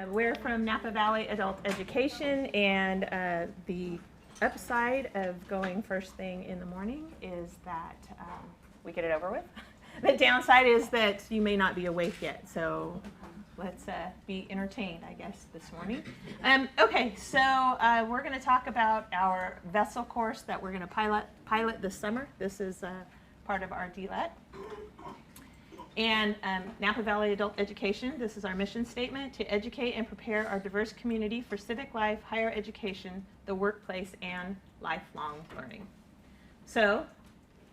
We're from Napa Valley Adult Education, and the upside of going first thing in the morning is that we get it over with. The downside is that you may not be awake yet, so let's be entertained, I guess, this morning. Okay, so we're going to talk about our vessel course that we're going to pilot this summer. This is part of our DLAC. And Napa Valley Adult Education, this is our mission statement: to educate and prepare our diverse community for civic life, higher education, the workplace, and lifelong learning. So,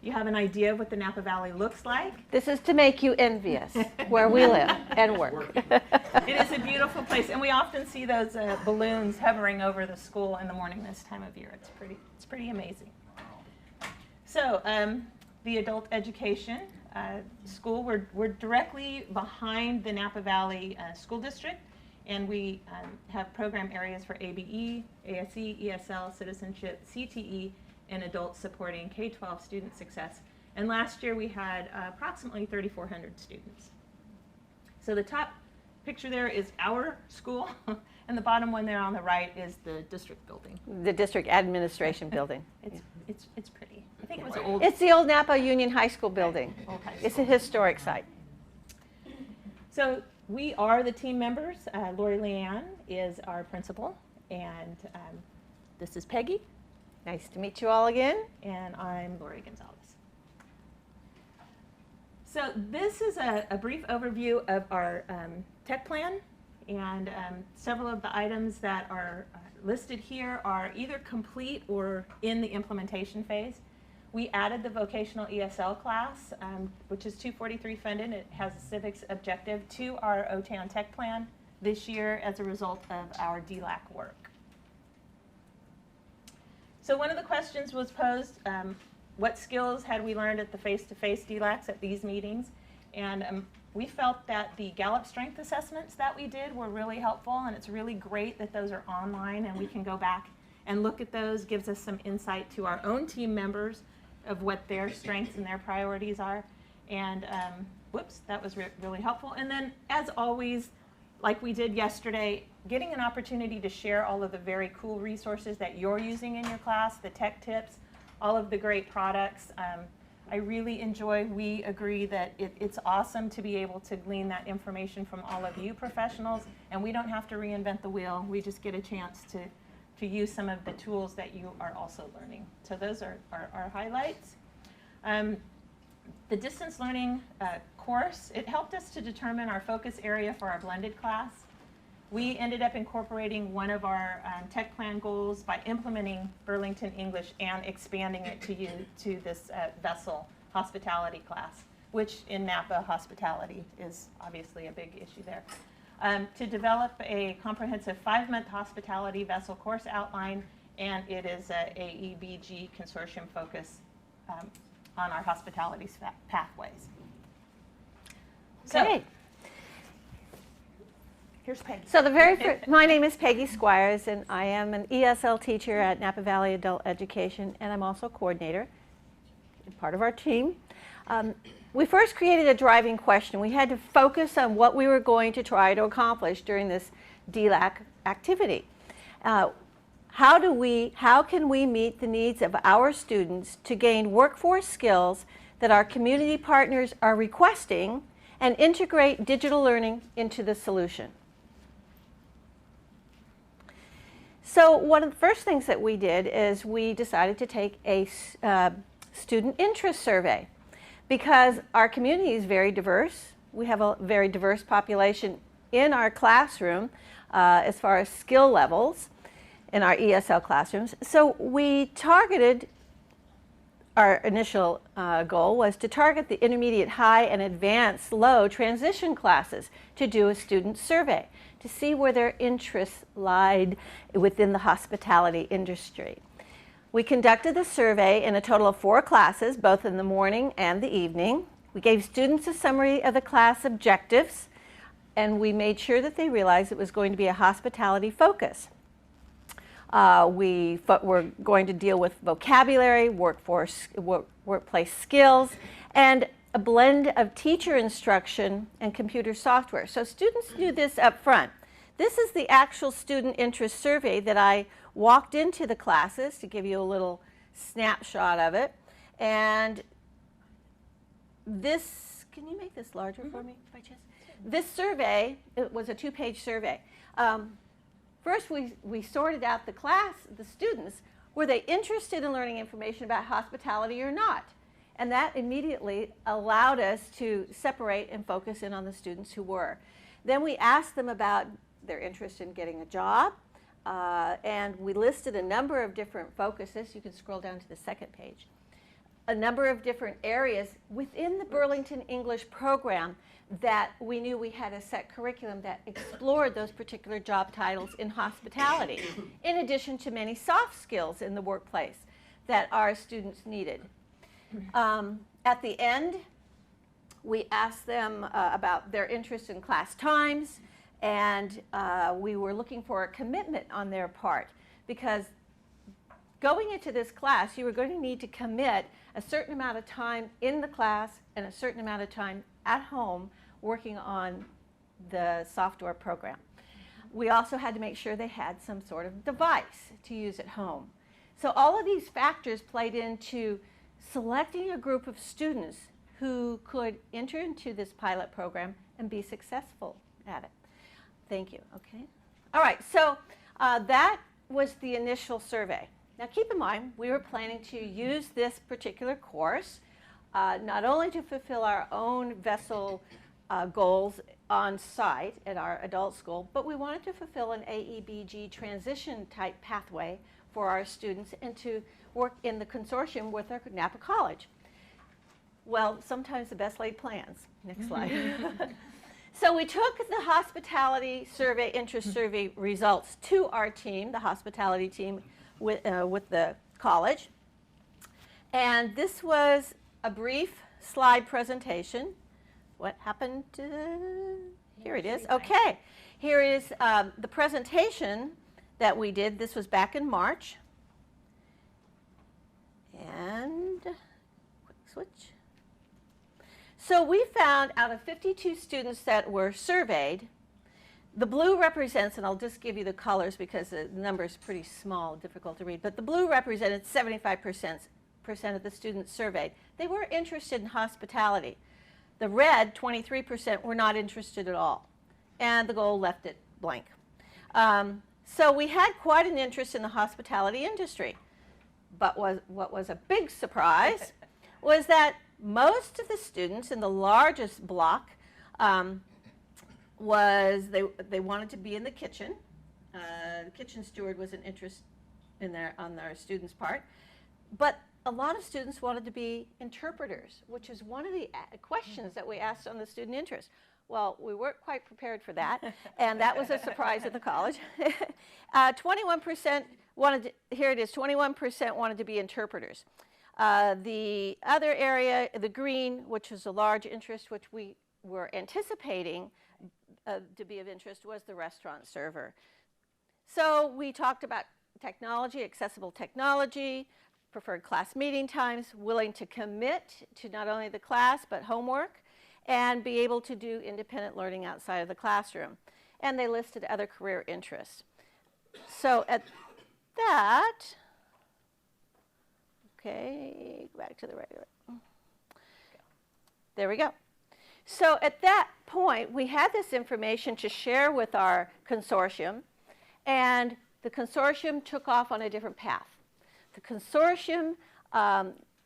you have an idea of what the Napa Valley looks like. This is to make you envious where we live and work. It is a beautiful place, and we often see those balloons hovering over the school in the morning this time of year. It's pretty amazing. So, the adult education school, we're directly behind the Napa Valley School District, and we have program areas for ABE, ASE, ESL, citizenship, CTE, and adults supporting K-12 student success. And last year we had approximately 3,400 students. So the top picture there is our school, and the bottom one there on the right is the district building. The district administration building. It's pretty. I think it was old. It's the old Napa Union High School building. Old high school. It's a historic site. So we are the team members. Lori-Leanne is our principal, and this is Peggy. Nice to meet you all again. And I'm Lori Gonzalez. So this is a brief overview of our tech plan, and several of the items that are listed here are either complete or in the implementation phase. We added the vocational ESL class, which is $243 funded. It has a civics objective to our OTAN tech plan this year as a result of our DLAC work. So one of the questions was posed, what skills had we learned at the face-to-face DLACs at these meetings? And we felt that the Gallup strength assessments that we did were really helpful, and it's really great that those are online and we can go back and look at those. Gives us some insight to our own team members of what their strengths and their priorities are. And whoops, that was really helpful. And then, as always, like we did yesterday, getting an opportunity to share all of the very cool resources that you're using in your class, the tech tips, all of the great products. I really enjoy, we agree that it's awesome to be able to glean that information from all of you professionals, and we don't have to reinvent the wheel. We just get a chance to use some of the tools that you are also learning. So those are our highlights. The distance learning course, it helped us to determine our focus area for our blended class. We ended up incorporating one of our tech plan goals by implementing Burlington English and expanding it to this vessel hospitality class, which in Napa, hospitality is obviously a big issue there. To develop a comprehensive 5-month hospitality vessel course outline, and it is a AEBG consortium focus on our hospitality pathways. Okay. So, here's Peggy. So my name is Peggy Squires, and I am an ESL teacher at Napa Valley Adult Education, and I'm also a coordinator, part of our team. We first created a driving question. We had to focus on what we were going to try to accomplish during this DLAC activity. How can we meet the needs of our students to gain workforce skills that our community partners are requesting and integrate digital learning into the solution? So one of the first things that we did is we decided to take a student interest survey, because our community is very diverse. We have a very diverse population in our classroom as far as skill levels in our ESL classrooms. So we targeted, our initial goal was to target the intermediate, high, and advanced low transition classes to do a student survey to see where their interests lied within the hospitality industry. We conducted the survey in a total of 4 classes, both in the morning and the evening. We gave students a summary of the class objectives, and we made sure that they realized it was going to be a hospitality focus. We were going to deal with vocabulary, workplace skills, and a blend of teacher instruction and computer software. So students knew this up front. This is the actual student interest survey that I walked into the classes, to give you a little snapshot of it. And this, can you make this larger for me by chance? This survey, it was a 2-page survey. First, we sorted out the students. Were they interested in learning information about hospitality or not? And that immediately allowed us to separate and focus in on the students who were. Then we asked them about their interest in getting a job, and we listed a number of different focuses. You can scroll down to the second page. A number of different areas within the Burlington English program that we knew we had a set curriculum that explored those particular job titles in hospitality, in addition to many soft skills in the workplace that our students needed. At the end, we asked them about their interest in class times, and we were looking for a commitment on their part, because going into this class, you were going to need to commit a certain amount of time in the class and a certain amount of time at home working on the software program. We also had to make sure they had some sort of device to use at home. So all of these factors played into selecting a group of students who could enter into this pilot program and be successful at it. Thank you. Okay. All right. So that was the initial survey. Now keep in mind, we were planning to use this particular course not only to fulfill our own vessel goals on site at our adult school, but we wanted to fulfill an AEBG transition type pathway for our students and to work in the consortium with our Napa College. Well, sometimes the best laid plans. Next slide. So we took the hospitality survey, interest survey results to our team, the hospitality team with the college. And this was a brief slide presentation. What happened to, here it is. Okay, here is the presentation that we did. This was back in March. And quick switch. So we found out of 52 students that were surveyed, the blue represents, and I'll just give you the colors because the number is pretty small, difficult to read, but the blue represented 75% of the students surveyed. They were interested in hospitality. The red, 23%, were not interested at all. And the gold left it blank. So we had quite an interest in the hospitality industry. But what was a big surprise was that most of the students in the largest block they wanted to be in the kitchen. The kitchen steward was an interest on their students' part. But a lot of students wanted to be interpreters, which is one of the questions that we asked on the student interest. Well, we weren't quite prepared for that, and that was a surprise at the college. 21% wanted to, here it is, 21% wanted to be interpreters. The other area, the green, which was a large interest, which we were anticipating to be of interest, was the restaurant server. So we talked about technology, accessible technology, preferred class meeting times, willing to commit to not only the class but homework, and be able to do independent learning outside of the classroom. And they listed other career interests. So at that, okay, go back to the regular. There we go. So at that point, we had this information to share with our consortium, and the consortium took off on a different path. The consortium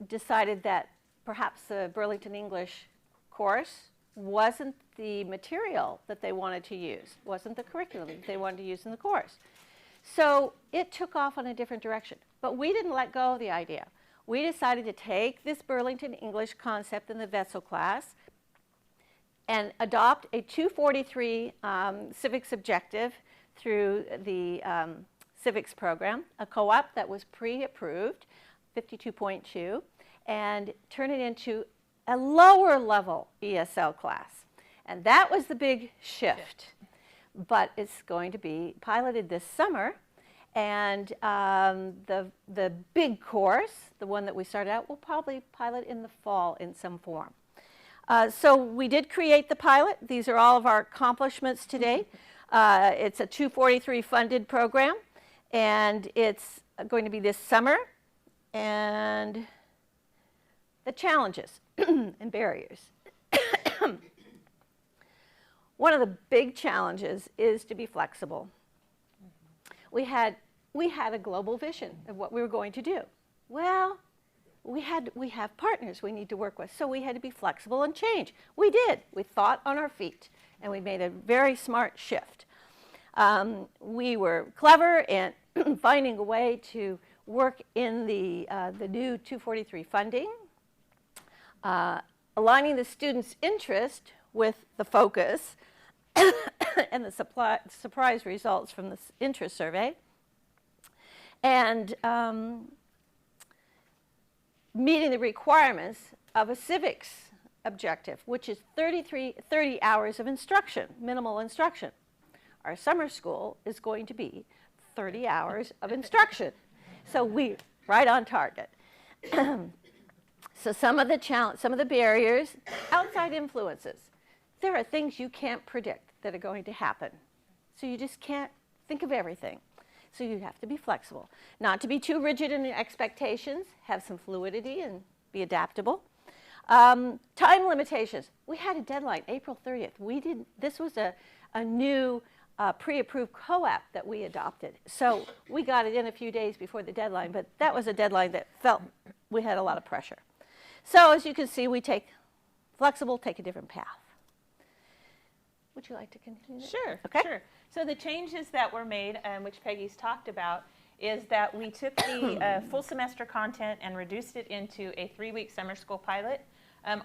decided that perhaps the Burlington English course wasn't the material that they wanted to use, wasn't the curriculum that they wanted to use in the course. So it took off on a different direction. But we didn't let go of the idea. We decided to take this Burlington English concept in the Vessel class and adopt a 243 civics objective through the civics program, a co-op that was pre-approved, 52.2, and turn it into a lower level ESL class. And that was the big shift. But it's going to be piloted this summer, and the big course, the one that we started out, will probably pilot in the fall in some form. So we did create the pilot. These are all of our accomplishments to date. It's a 243 funded program, and it's going to be this summer. And the challenges and barriers. One of the big challenges is to be flexible. We had a global vision of what we were going to do. Well, we have partners we need to work with, so we had to be flexible and change. We did. We thought on our feet, and we made a very smart shift. We were clever in finding a way to work in the new 243 funding, aligning the students' interest with the focus and the surprise results from the interest survey, and meeting the requirements of a civics objective, which is 30 hours of instruction, minimal instruction. Our summer school is going to be 30 hours of instruction. So we right on target. So some of the barriers, outside influences. There are things you can't predict that are going to happen. So you just can't think of everything. So you have to be flexible. Not to be too rigid in your expectations, have some fluidity and be adaptable. Time limitations. We had a deadline, April 30th. This was a new pre-approved co-op that we adopted. So we got it in a few days before the deadline, but that was a deadline that felt we had a lot of pressure. So as you can see, we take flexible, take a different path. Would you like to continue? Sure, okay. Sure. So the changes that were made, which Peggy's talked about, is that we took the full semester content and reduced it into a 3-week summer school pilot.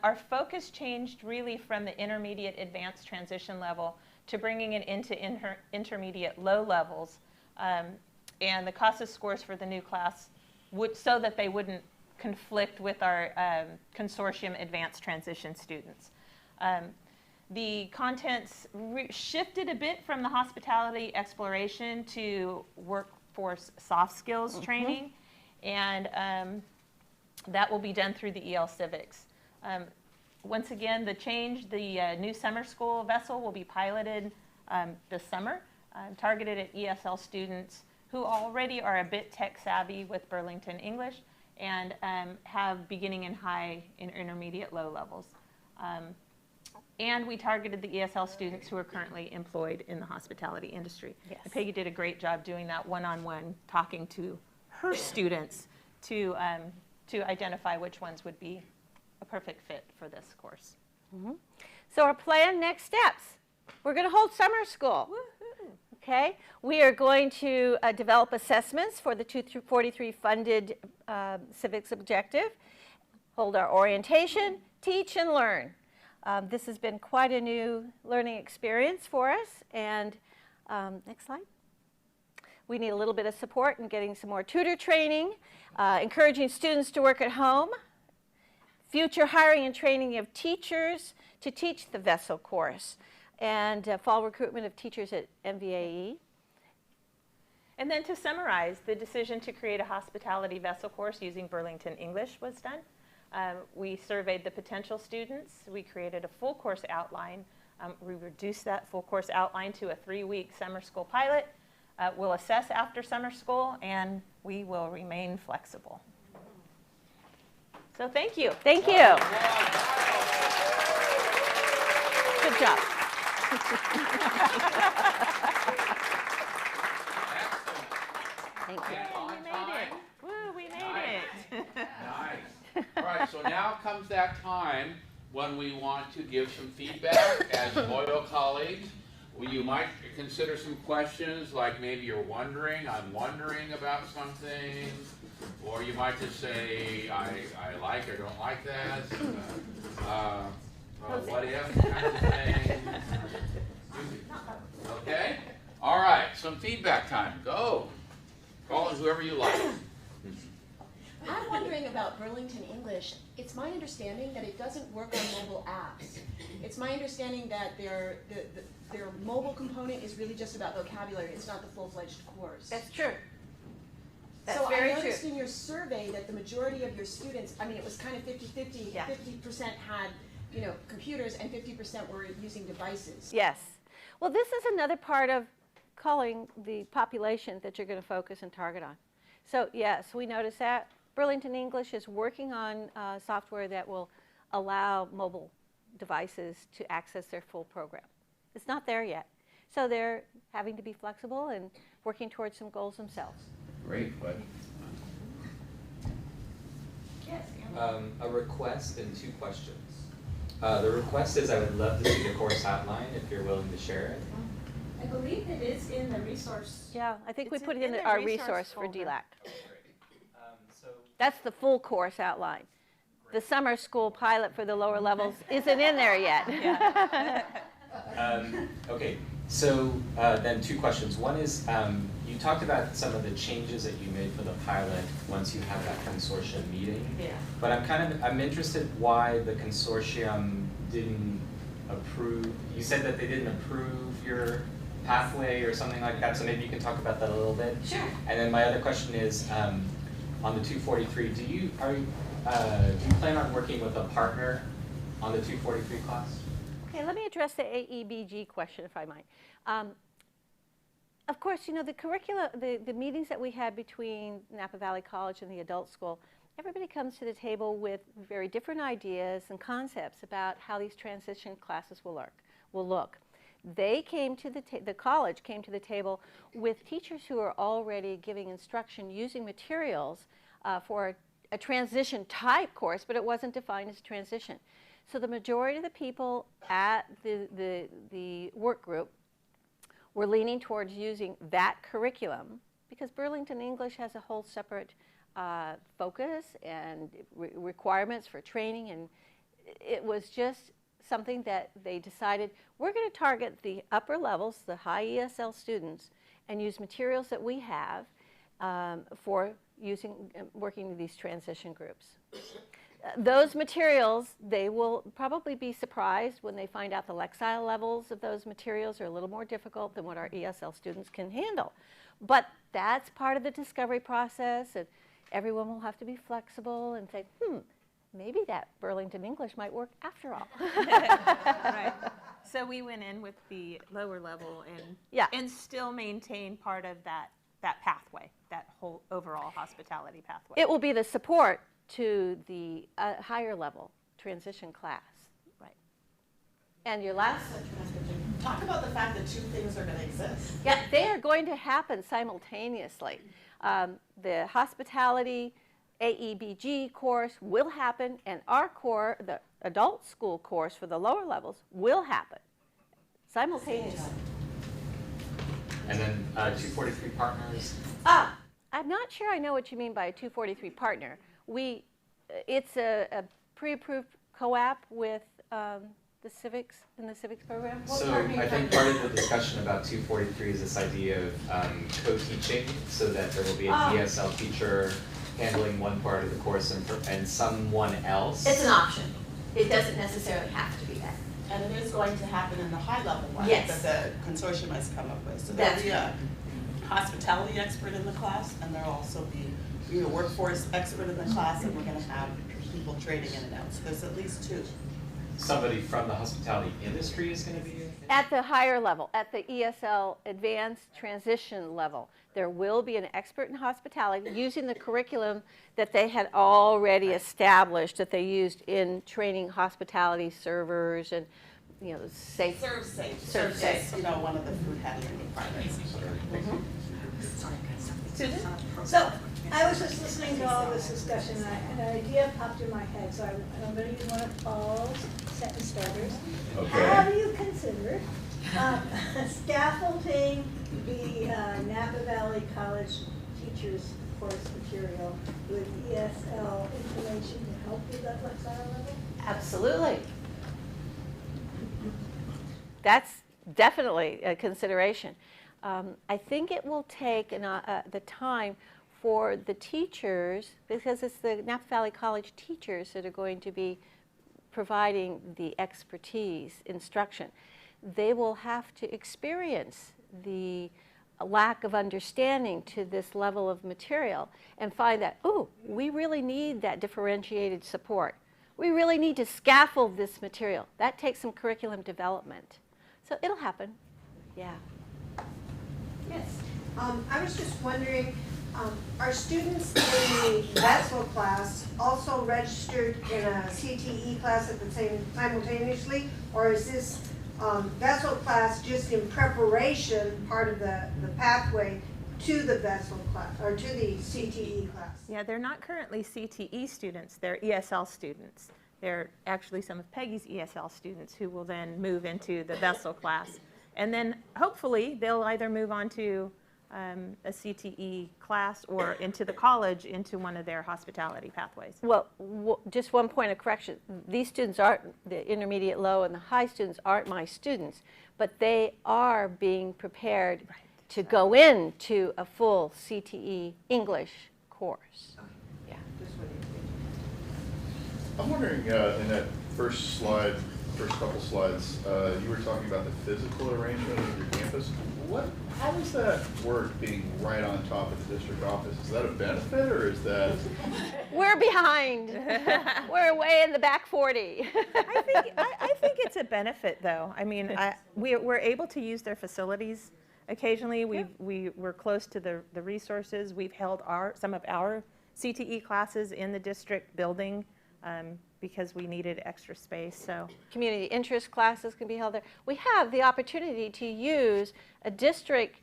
Our focus changed really from the intermediate advanced transition level to bringing it into intermediate low levels, and the CASA scores for the new class so that they wouldn't conflict with our consortium advanced transition students. The contents shifted a bit from the hospitality exploration to workforce soft skills training, and that will be done through the EL Civics. Once again, the new summer school vessel will be piloted this summer, targeted at ESL students who already are a bit tech savvy with Burlington English and have beginning and high and intermediate low levels. And we targeted the ESL students who are currently employed in the hospitality industry. Yes. And Peggy did a great job doing that one-on-one, talking to her students to identify which ones would be a perfect fit for this course. Mm-hmm. So our plan, next steps. We're going to hold summer school. Woo-hoo. Okay. We are going to develop assessments for the 243 funded civics objective, hold our orientation, teach and learn. This has been quite a new learning experience for us. And next slide. We need a little bit of support in getting some more tutor training, encouraging students to work at home, future hiring and training of teachers to teach the VESSEL course, and fall recruitment of teachers at MVAE. And then to summarize, the decision to create a hospitality VESSEL course using Burlington English was done. We surveyed the potential students. We created a full course outline. We reduced that full course outline to a 3-week summer school pilot. We'll assess after summer school, and we will remain flexible. So thank you. Thank you. Good job. Thank you. We made it. Woo, we made it. Nice. All right, so now comes that time when we want to give some feedback as loyal colleagues. Well, you might consider some questions like maybe you're wondering, I'm wondering about something, or you might just say, I like or don't like that, what if kind of thing. Okay? All right, some feedback time. Go. Call on whoever you like. I'm wondering about Burlington English. It's my understanding that it doesn't work on mobile apps. It's my understanding that their mobile component is really just about vocabulary. It's not the full-fledged course. That's true. That's so very I noticed true. in your survey that the majority of your students, I mean, it was kind of 50-50. Yeah. 50% had, computers and 50% were using devices. Yes. Well, this is another part of culling the population that you're going to focus and target on. So yes, we notice that. Burlington English is working on software that will allow mobile devices to access their full program. It's not there yet. So they're having to be flexible and working towards some goals themselves. Great, but Yes. A request and 2 questions. The request is I would love to see the course outline if you're willing to share it. I believe it is in the resource. Yeah, I think we It's put it in in the our resource resource for folder. DLAC. So That's the full course outline. The summer school pilot for the lower levels isn't in there yet. okay, so then 2 questions. One is you talked about some of the changes that you made for the pilot once you have that consortium meeting. Yeah. But I'm interested why the consortium didn't approve. You said that they didn't approve your pathway or something like that. So maybe you can talk about that a little bit. Sure. And then my other question is on the 243. Do you plan on working with a partner on the 243 class? Okay, let me address the AEBG question, if I might. Of course, you know, the curricula, the meetings that we had between Napa Valley College and the adult school, everybody comes to the table with very different ideas and concepts about how these transition classes will look. They came to the college came to the table with teachers who are already giving instruction using materials for a transition type course, but it wasn't defined as a transition. So the majority of the people at the work group were leaning towards using that curriculum because Burlington English has a whole separate focus and requirements for training, and it was just something that they decided we're going to target the upper levels, the high ESL students, and use materials that we have for working with these transition groups. Those materials, they will probably be surprised when they find out the Lexile levels of those materials are a little more difficult than what our ESL students can handle. But that's part of the discovery process, and everyone will have to be flexible and say, maybe that Burlington English might work after all. Right. So we went in with the lower level and still maintain part of that pathway, that whole overall hospitality pathway. It will be the support to the higher level transition class. Right. And your last? Talk about the fact that 2 things are going to exist. Yeah, they are going to happen simultaneously. The hospitality AEBG course will happen, and our core, the adult school course for the lower levels, will happen simultaneously. And then 243 partners. I'm not sure I know what you mean by a 243 partner. It's a pre-approved co-op with the civics program. So I think part of the discussion about 243 is this idea of co-teaching, so that there will be a DSL teacher handling one part of the course and someone else. It's an option. It doesn't necessarily have to be that. And it is going to happen in the high level one Yes. that the consortium has come up with. So That's there'll be a hospitality expert in the class, and there'll also be a workforce expert in the class, and we're going to have people trading in and out. So there's at least 2. Somebody from the hospitality industry is going to be in? At the higher level, at the ESL advanced transition level, there will be an expert in hospitality using the curriculum that they had already established that they used in training hospitality servers and, you know, safe. Serve safe. Serve safe. You know, one of the food handling requirements. Susan? So, I was just listening to all this discussion, and an idea popped in my head, so I'm going to use one of Paul's sentence starters. Okay. Have you considered scaffolding the Napa Valley College teachers course material with ESL information to help with that Lexile level? Absolutely. That's definitely a consideration. I think it will take the time for the teachers, because it's the Napa Valley College teachers that are going to be providing the expertise, instruction. They will have to experience the lack of understanding to this level of material and find that, oh, we really need that differentiated support. We really need to scaffold this material. That takes some curriculum development. So it'll happen. Yeah. Yes. I was just wondering, are students in the Vessel class also registered in a CTE class at the same simultaneously? Or is this Vessel class just in preparation, part of the pathway to the Vessel class, or to the CTE class? Yeah, they're not currently CTE students, they're ESL students. They're actually some of Peggy's ESL students who will then move into the Vessel class. And then hopefully they'll either move on to a CTE class or into the college into one of their hospitality pathways. Well, just one point of correction. These students aren't, the intermediate, low, and the high students aren't my students, but they are being prepared to go into a full CTE English course. Yeah. I'm wondering, in that first slide, first couple slides, you were talking about the physical arrangement of your campus. How does that work, being right on top of the district office? Is that a benefit, or is that? We're behind. We're way in the back 40. I think it's a benefit, though. I mean, we're able to use their facilities occasionally. We're close to the resources. We've held some of our CTE classes in the district building because we needed extra space. So Community interest classes can be held there. We have the opportunity to use a district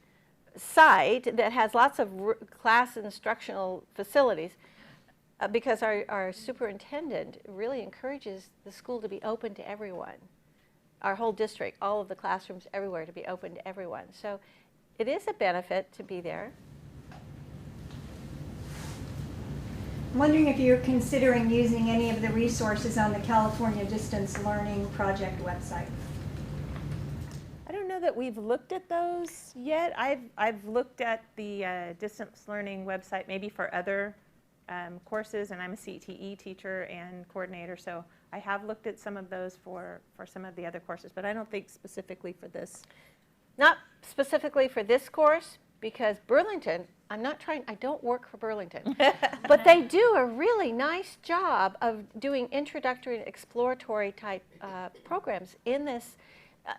site that has lots of class instructional facilities because our superintendent really encourages the school to be open to everyone. Our whole district, all of the classrooms everywhere, to be open to everyone. So it is a benefit to be there. I'm wondering if you're considering using any of the resources on the California Distance Learning Project website. I don't know that we've looked at those yet. I've looked at the distance learning website maybe for other courses, and I'm a CTE teacher and coordinator, so I have looked at some of those for some of the other courses, but I don't think specifically for this. Not specifically for this course, because Burlington, I don't work for Burlington, but they do a really nice job of doing introductory and exploratory type programs in this,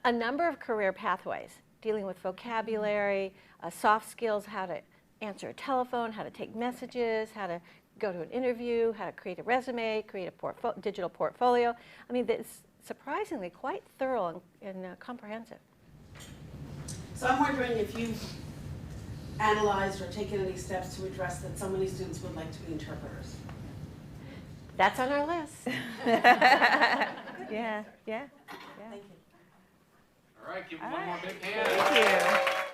a number of career pathways, dealing with vocabulary, soft skills, how to answer a telephone, how to take messages, how to go to an interview, how to create a resume, create a digital portfolio. I mean, it's surprisingly quite thorough and comprehensive. So I'm wondering if you've analyzed or taken any steps to address that so many students would like to be interpreters. That's on our list. Yeah. Thank you. All right, give them one more big hand. Thank you.